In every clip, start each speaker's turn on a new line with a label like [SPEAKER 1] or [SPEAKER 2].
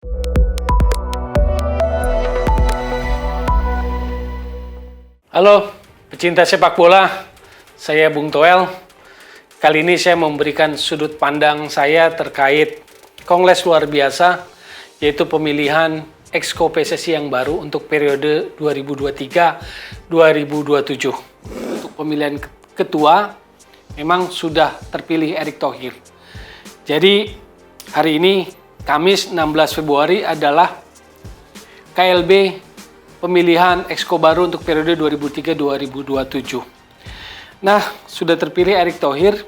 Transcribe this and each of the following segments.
[SPEAKER 1] Halo, pecinta sepak bola. Saya Bung Toel. Kali ini saya memberikan sudut pandang saya terkait kongres luar biasa, yaitu pemilihan Exco PSSI yang baru untuk periode 2023-2027. Untuk pemilihan ketua, memang sudah terpilih Erick Thohir. Jadi, hari ini, Kamis 16 Februari adalah KLB pemilihan Exco baru untuk periode 2003-2027. Nah, sudah terpilih Erick Thohir.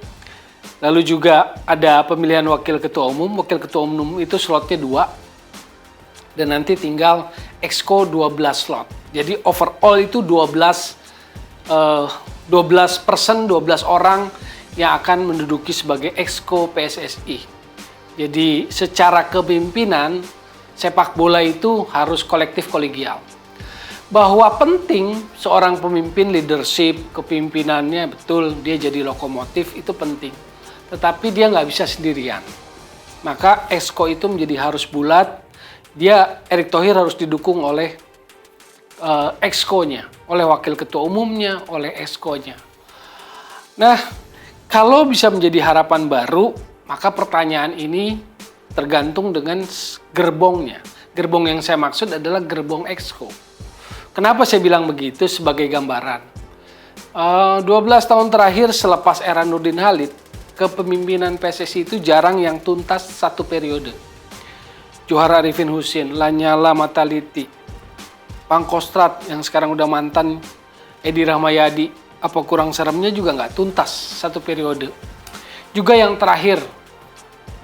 [SPEAKER 1] Lalu juga ada pemilihan wakil ketua umum. Wakil ketua umum itu slotnya 2. Dan nanti tinggal Exco 12 slot. Jadi overall itu 12 orang yang akan menduduki sebagai Exco PSSI. Jadi secara kepemimpinan sepak bola itu harus kolektif kolegial. Bahwa penting seorang pemimpin leadership, kepemimpinannya betul, dia jadi lokomotif, itu penting. Tetapi dia nggak bisa sendirian. Maka Exco itu menjadi harus bulat, Erick Thohir harus didukung oleh Exco-nya, oleh wakil ketua umumnya, oleh Exco-nya. Nah, kalau bisa menjadi harapan baru, maka pertanyaan ini tergantung dengan gerbongnya. Gerbong yang saya maksud adalah gerbong Exco. Kenapa saya bilang begitu sebagai gambaran? 12 tahun terakhir selepas era Nurdin Halid, kepemimpinan PSSI itu jarang yang tuntas satu periode. Johar Arifin Husin, Lanyala Mataliti, Pangkostrat yang sekarang udah mantan Edi Rahmayadi, apa kurang seremnya juga nggak tuntas satu periode. Juga yang terakhir,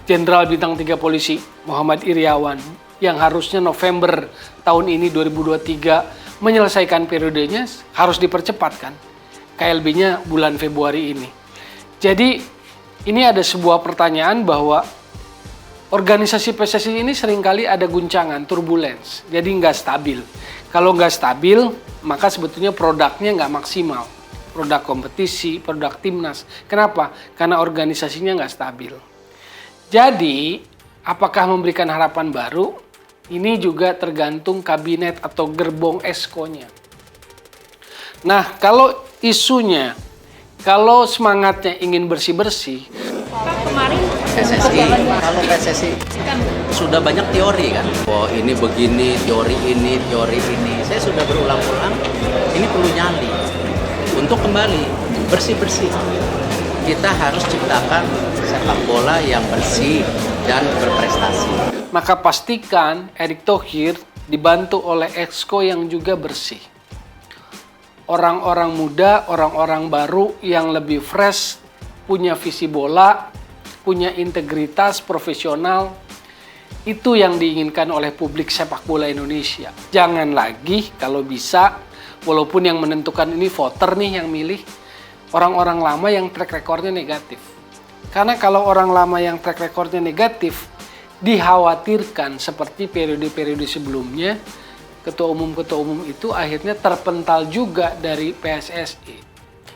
[SPEAKER 1] Jenderal Bintang 3 Polisi Muhammad Iryawan, yang harusnya November tahun ini 2023 menyelesaikan periodenya, harus dipercepat kan. KLB-nya bulan Februari ini. Jadi ini ada sebuah pertanyaan bahwa organisasi PSSI ini seringkali ada guncangan, turbulence. Jadi nggak stabil. Kalau nggak stabil, maka sebetulnya produknya nggak maksimal. Produk kompetisi, produk timnas. Kenapa? Karena organisasinya nggak stabil. Jadi, apakah memberikan harapan baru? Ini juga tergantung kabinet atau gerbong Exco-nya. Nah, kalau isunya, kalau semangatnya ingin bersih-bersih.
[SPEAKER 2] Kemarin
[SPEAKER 3] PSSI, kalau PSSI sudah banyak teori kan. Oh ini begini, teori ini. Saya sudah berulang-ulang, ini perlu nyali. Untuk kembali, bersih-bersih. Kita harus ciptakan sepak bola yang bersih dan berprestasi.
[SPEAKER 1] Maka pastikan Erick Thohir dibantu oleh Exco yang juga bersih. Orang-orang muda, orang-orang baru yang lebih fresh, punya visi bola, punya integritas profesional, itu yang diinginkan oleh publik sepak bola Indonesia. Jangan lagi kalau bisa, walaupun yang menentukan ini voter nih yang milih, orang-orang lama yang track recordnya negatif. Karena kalau orang lama yang track recordnya negatif, dikhawatirkan seperti periode-periode sebelumnya, ketua umum itu akhirnya terpental juga dari PSSI.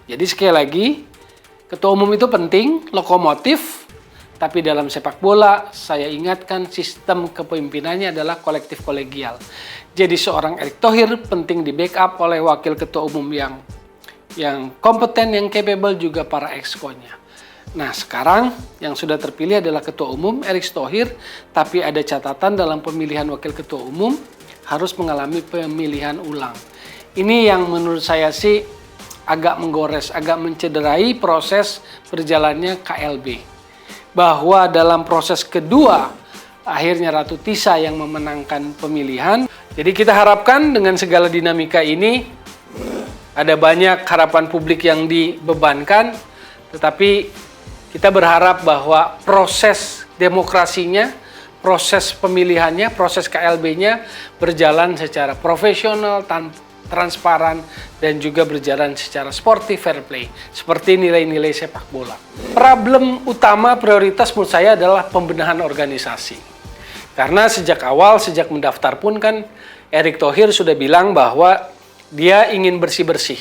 [SPEAKER 1] Jadi sekali lagi, ketua umum itu penting, lokomotif, tapi dalam sepak bola saya ingatkan sistem kepemimpinannya adalah kolektif kolegial. Jadi seorang Erick Thohir penting di backup oleh wakil ketua umum yang kompeten, yang capable, juga para Exco-nya. Nah, sekarang yang sudah terpilih adalah Ketua Umum Erick Thohir, tapi ada catatan dalam pemilihan Wakil Ketua Umum harus mengalami pemilihan ulang. Ini yang menurut saya sih agak menggores, agak mencederai proses berjalannya KLB. Bahwa dalam proses kedua, akhirnya Ratu Tisa yang memenangkan pemilihan. Jadi kita harapkan dengan segala dinamika ini, ada banyak harapan publik yang dibebankan, tetapi kita berharap bahwa proses demokrasinya, proses pemilihannya, proses KLB-nya berjalan secara profesional, transparan, dan juga berjalan secara sportif, fair play. Seperti nilai-nilai sepak bola. Problem utama prioritas menurut saya adalah pembenahan organisasi. Karena sejak awal, sejak mendaftar pun kan Erick Thohir sudah bilang bahwa dia ingin bersih-bersih.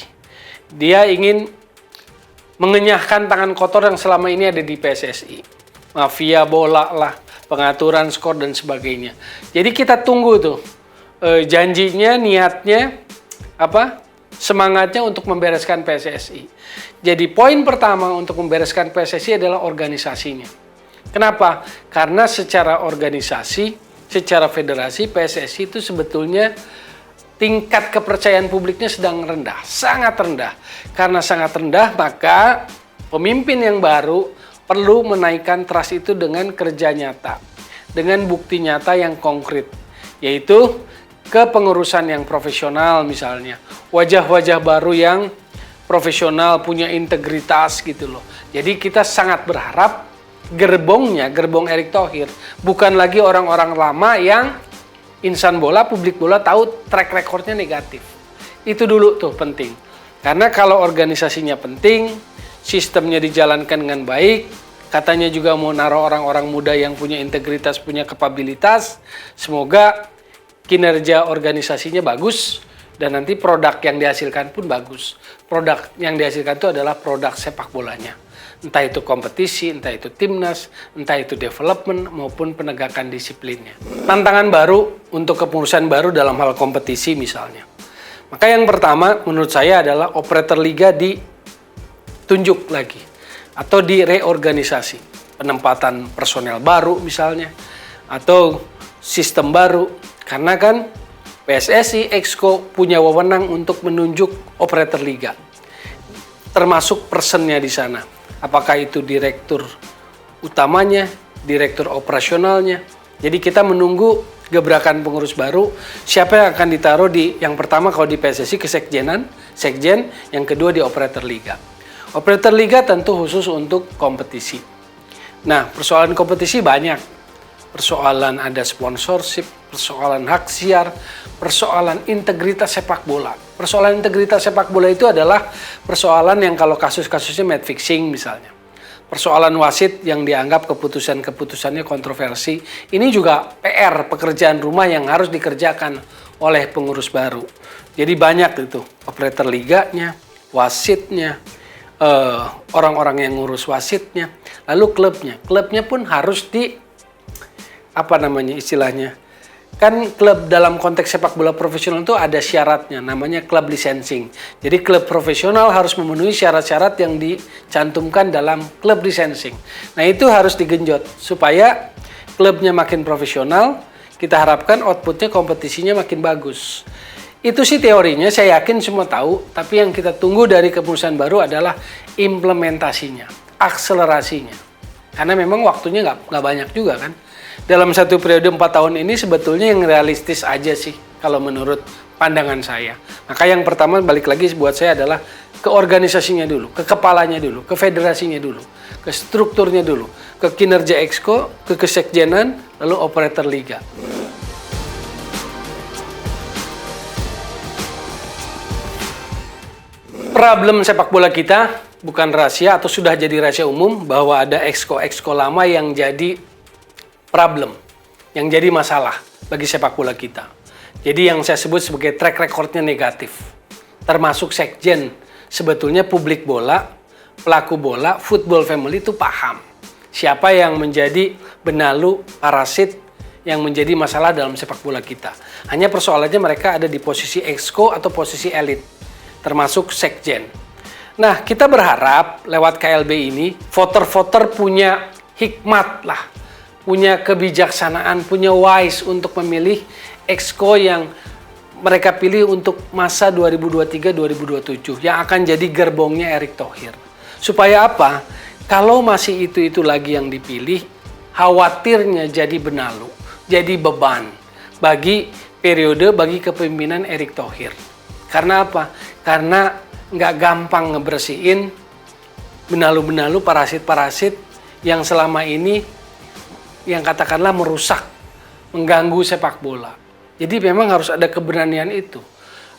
[SPEAKER 1] Dia ingin mengenyahkan tangan kotor yang selama ini ada di PSSI. Mafia bola lah, pengaturan skor dan sebagainya. Jadi kita tunggu tuh janjinya, niatnya, semangatnya untuk membereskan PSSI. Jadi poin pertama untuk membereskan PSSI adalah organisasinya. Kenapa? Karena secara organisasi, secara federasi, PSSI itu sebetulnya tingkat kepercayaan publiknya sedang rendah, sangat rendah. Karena sangat rendah, maka pemimpin yang baru perlu menaikkan trust itu dengan kerja nyata, dengan bukti nyata yang konkret, yaitu kepengurusan yang profesional misalnya, wajah-wajah baru yang profesional, punya integritas gitu loh. Jadi kita sangat berharap gerbong Erick Thohir bukan lagi orang-orang lama yang insan bola, publik bola tahu track recordnya negatif. Itu dulu tuh penting. Karena kalau organisasinya penting, sistemnya dijalankan dengan baik, katanya juga mau naruh orang-orang muda yang punya integritas, punya kapabilitas, semoga kinerja organisasinya bagus dan nanti produk yang dihasilkan pun bagus. Produk yang dihasilkan itu adalah produk sepak bolanya. Entah itu kompetisi, entah itu timnas, entah itu development maupun penegakan disiplinnya. Tantangan baru untuk kepengurusan baru dalam hal kompetisi misalnya. Maka yang pertama menurut saya adalah operator liga ditunjuk lagi atau direorganisasi. Penempatan personel baru misalnya atau sistem baru. Karena kan PSSI, Exco punya wewenang untuk menunjuk operator liga. Termasuk personnya di sana. Apakah itu direktur utamanya, direktur operasionalnya. Jadi kita menunggu gebrakan pengurus baru, siapa yang akan ditaruh di, yang pertama kalau di PSSI ke sekjen, yang kedua di operator liga. Operator liga tentu khusus untuk kompetisi. Nah, persoalan kompetisi banyak. Persoalan ada sponsorship, persoalan hak siar, persoalan integritas sepak bola. Persoalan integritas sepak bola itu adalah persoalan yang kalau kasus-kasusnya match fixing misalnya. Persoalan wasit yang dianggap keputusan-keputusannya kontroversi. Ini juga PR, pekerjaan rumah yang harus dikerjakan oleh pengurus baru. Jadi banyak itu, operator liganya, wasitnya, orang-orang yang ngurus wasitnya, lalu klubnya. Klubnya pun harus kan klub dalam konteks sepak bola profesional itu ada syaratnya, namanya klub licensing. Jadi klub profesional harus memenuhi syarat-syarat yang dicantumkan dalam klub licensing. Nah itu harus digenjot supaya klubnya makin profesional, kita harapkan outputnya kompetisinya makin bagus. Itu sih teorinya, saya yakin semua tahu, tapi yang kita tunggu dari keputusan baru adalah implementasinya, akselerasinya. Karena memang waktunya nggak banyak juga kan. Dalam satu periode 4 tahun ini sebetulnya yang realistis aja sih kalau menurut pandangan saya. Maka yang pertama balik lagi buat saya adalah ke organisasinya dulu, ke kepalanya dulu, ke federasinya dulu, ke strukturnya dulu, ke kinerja Exco, ke kesekjenan, lalu operator liga. Problem sepak bola kita bukan rahasia atau sudah jadi rahasia umum bahwa ada Exco lama yang jadi problem, yang jadi masalah bagi sepak bola kita. Jadi yang saya sebut sebagai track recordnya negatif. Termasuk sekjen, sebetulnya publik bola, pelaku bola, football family itu paham. Siapa yang menjadi benalu, parasit, yang menjadi masalah dalam sepak bola kita. Hanya persoalannya mereka ada di posisi exco atau posisi elit, termasuk sekjen. Nah, kita berharap lewat KLB ini, voter-voter punya hikmat lah, punya kebijaksanaan, punya wise untuk memilih exco yang mereka pilih untuk masa 2023-2027 yang akan jadi gerbongnya Erick Thohir. Supaya apa? Kalau masih itu lagi yang dipilih, khawatirnya jadi benalu, jadi beban bagi kepemimpinan Erick Thohir. Karena apa? Karena nggak gampang ngebersihin benalu-benalu, parasit-parasit yang selama ini yang katakanlah merusak, mengganggu sepak bola. Jadi memang harus ada keberanian itu.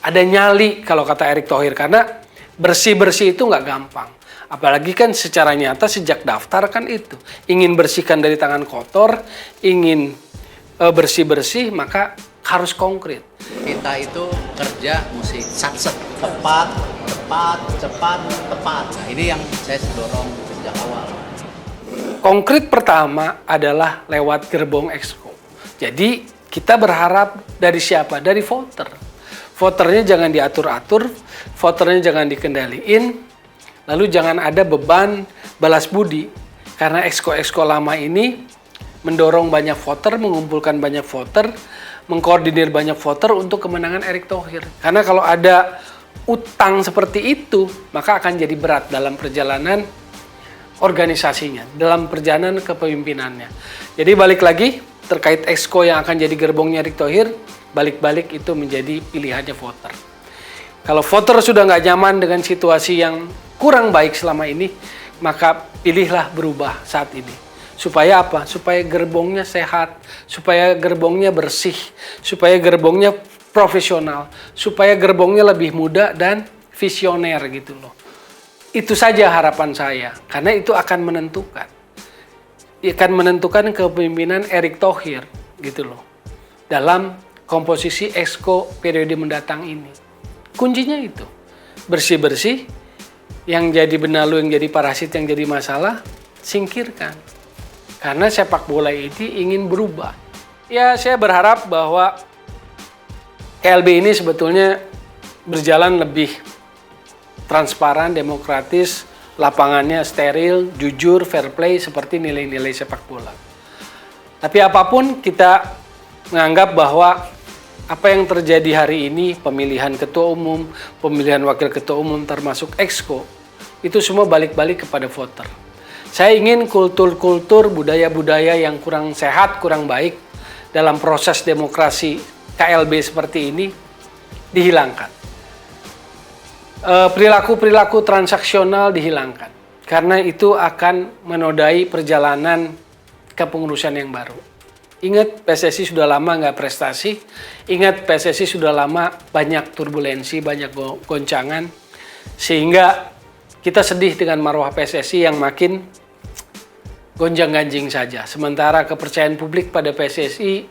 [SPEAKER 1] Ada nyali kalau kata Erick Thohir, karena bersih-bersih itu nggak gampang. Apalagi kan secara nyata sejak daftar kan itu. Ingin bersihkan dari tangan kotor, ingin bersih-bersih, maka harus konkret.
[SPEAKER 3] Kita itu kerja mesti satset, tepat. Nah, ini yang saya dorong sejak awal.
[SPEAKER 1] konkret pertama adalah lewat gerbong Exco. Jadi kita berharap dari siapa? Dari voter. Voternya jangan diatur-atur, voternya jangan dikendaliin, lalu jangan ada beban balas budi. Karena Exco lama ini mendorong banyak voter, mengumpulkan banyak voter, mengkoordinir banyak voter untuk kemenangan Erick Thohir. Karena kalau ada utang seperti itu, maka akan jadi berat dalam perjalanan organisasinya, dalam perjalanan kepemimpinannya. Jadi balik lagi, terkait Exco yang akan jadi gerbongnya Erick Thohir, balik-balik itu menjadi pilihannya voter. Kalau voter sudah nggak nyaman dengan situasi yang kurang baik selama ini, maka pilihlah berubah saat ini. Supaya apa? Supaya gerbongnya sehat, supaya gerbongnya bersih, supaya gerbongnya profesional, supaya gerbongnya lebih muda dan visioner gitu loh. Itu saja harapan saya, karena itu akan menentukan. Akan menentukan kepemimpinan Erick Thohir gitu loh. Dalam komposisi Exco periode mendatang ini. Kuncinya itu. Bersih-bersih, yang jadi benalu, yang jadi parasit, yang jadi masalah, singkirkan. Karena sepak bola ini ingin berubah. Ya, saya berharap bahwa KLB ini sebetulnya berjalan lebih transparan, demokratis, lapangannya steril, jujur, fair play, seperti nilai-nilai sepak bola. Tapi apapun, kita menganggap bahwa apa yang terjadi hari ini, pemilihan ketua umum, pemilihan wakil ketua umum termasuk Exco, itu semua balik-balik kepada voter. Saya ingin kultur-kultur, budaya-budaya yang kurang sehat, kurang baik dalam proses demokrasi KLB seperti ini dihilangkan. Perilaku-perilaku transaksional dihilangkan. Karena itu akan menodai perjalanan kepengurusan yang baru. Ingat, PSSI sudah lama nggak prestasi. Ingat, PSSI sudah lama banyak turbulensi, banyak goncangan. Sehingga kita sedih dengan marwah PSSI yang makin gonjang-ganjing saja. Sementara kepercayaan publik pada PSSI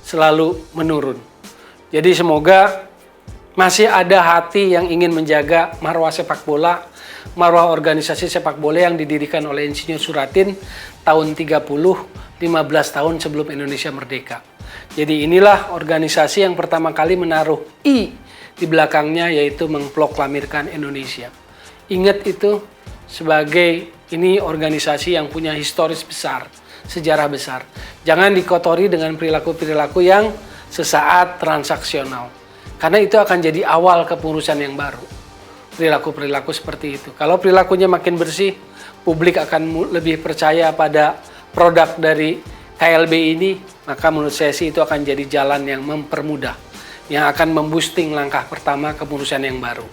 [SPEAKER 1] selalu menurun. Jadi semoga masih ada hati yang ingin menjaga marwah sepak bola, marwah organisasi sepak bola yang didirikan oleh Insinyur Suratin tahun 30, 15 tahun sebelum Indonesia merdeka. Jadi inilah organisasi yang pertama kali menaruh I di belakangnya, yaitu memproklamirkan Indonesia. Ingat itu sebagai ini organisasi yang punya historis besar, sejarah besar. Jangan dikotori dengan perilaku-perilaku yang sesaat transaksional. Karena itu akan jadi awal kepengurusan yang baru. Perilaku-perilaku seperti itu. Kalau perilakunya makin bersih, publik akan lebih percaya pada produk dari KLB ini, maka menurut saya sih itu akan jadi jalan yang mempermudah, yang akan memboosting langkah pertama kepengurusan yang baru.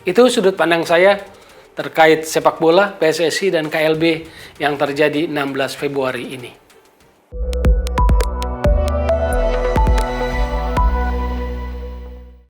[SPEAKER 1] Itu sudut pandang saya terkait sepak bola, PSSI dan KLB yang terjadi 16 Februari ini.